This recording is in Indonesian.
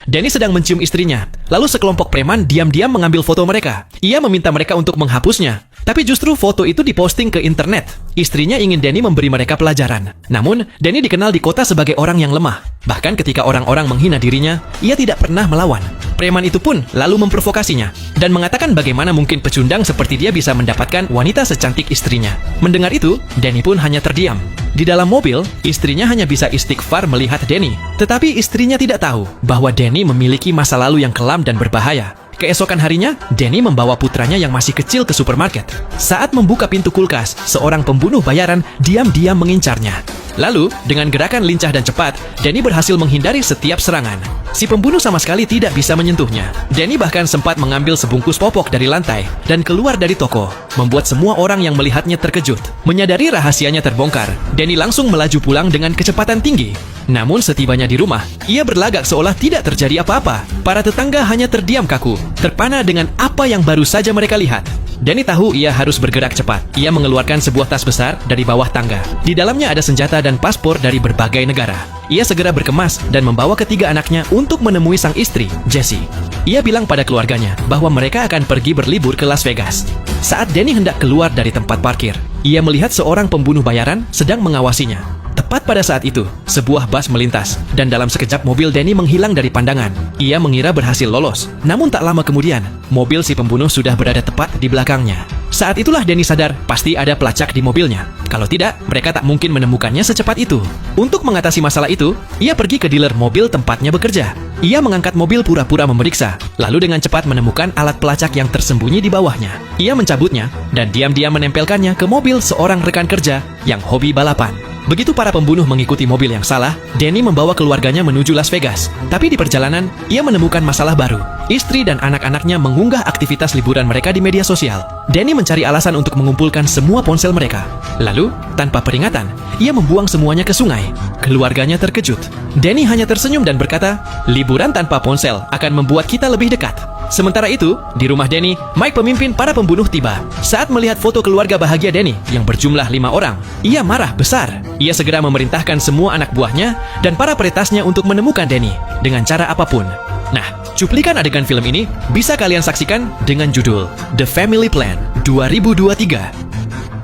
Danny sedang mencium istrinya. Lalu sekelompok preman diam-diam mengambil foto mereka. Ia meminta mereka untuk menghapusnya. Tapi justru foto itu diposting ke internet. Istrinya ingin Danny memberi mereka pelajaran. Namun, Danny dikenal di kota sebagai orang yang lemah. Bahkan ketika orang-orang menghina dirinya, ia tidak pernah melawan. Preman itu pun lalu memprovokasinya dan mengatakan bagaimana mungkin pecundang seperti dia bisa mendapatkan wanita secantik istrinya. Mendengar itu, Danny pun hanya terdiam. Di dalam mobil, istrinya hanya bisa istighfar melihat Danny. Tetapi istrinya tidak tahu bahwa Danny memiliki masa lalu yang kelam dan berbahaya. Keesokan harinya, Danny membawa putranya yang masih kecil ke supermarket. Saat membuka pintu kulkas, seorang pembunuh bayaran diam-diam mengincarnya. Lalu, dengan gerakan lincah dan cepat, Danny berhasil menghindari setiap serangan. Si pembunuh sama sekali tidak bisa menyentuhnya. Danny bahkan sempat mengambil sebungkus popok dari lantai dan keluar dari toko, membuat semua orang yang melihatnya terkejut. Menyadari rahasianya terbongkar, Danny langsung melaju pulang dengan kecepatan tinggi. Namun setibanya di rumah, ia berlagak seolah tidak terjadi apa-apa. Para tetangga hanya terdiam kaku, terpana dengan apa yang baru saja mereka lihat. Danny tahu ia harus bergerak cepat. Ia mengeluarkan sebuah tas besar dari bawah tangga. Di dalamnya ada senjata dan paspor dari berbagai negara. Ia segera berkemas dan membawa ketiga anaknya untuk menemui sang istri, Jessie. Ia bilang pada keluarganya bahwa mereka akan pergi berlibur ke Las Vegas. Saat Danny hendak keluar dari tempat parkir, ia melihat seorang pembunuh bayaran sedang mengawasinya. Tepat pada saat itu, sebuah bus melintas, dan dalam sekejap mobil Danny menghilang dari pandangan. Ia mengira berhasil lolos, namun tak lama kemudian, mobil si pembunuh sudah berada tepat di belakangnya. Saat itulah Danny sadar pasti ada pelacak di mobilnya. Kalau tidak, mereka tak mungkin menemukannya secepat itu. Untuk mengatasi masalah itu, ia pergi ke dealer mobil tempatnya bekerja. Ia mengangkat mobil pura-pura memeriksa, lalu dengan cepat menemukan alat pelacak yang tersembunyi di bawahnya. Ia mencabutnya, dan diam-diam menempelkannya ke mobil seorang rekan kerja yang hobi balapan. Begitu para pembunuh mengikuti mobil yang salah, Danny membawa keluarganya menuju Las Vegas. Tapi di perjalanan, ia menemukan masalah baru. Istri dan anak-anaknya mengunggah aktivitas liburan mereka di media sosial. Danny mencari alasan untuk mengumpulkan semua ponsel mereka. Lalu, tanpa peringatan, ia membuang semuanya ke sungai. Keluarganya terkejut. Danny hanya tersenyum dan berkata, "Liburan tanpa ponsel akan membuat kita lebih dekat." Sementara itu, di rumah Danny, Mike pemimpin para pembunuh tiba. Saat melihat foto keluarga bahagia Danny yang berjumlah 5 orang, ia marah besar. Ia segera memerintahkan semua anak buahnya dan para peretasnya untuk menemukan Danny dengan cara apapun. Nah, cuplikan adegan film ini bisa kalian saksikan dengan judul The Family Plan 2023.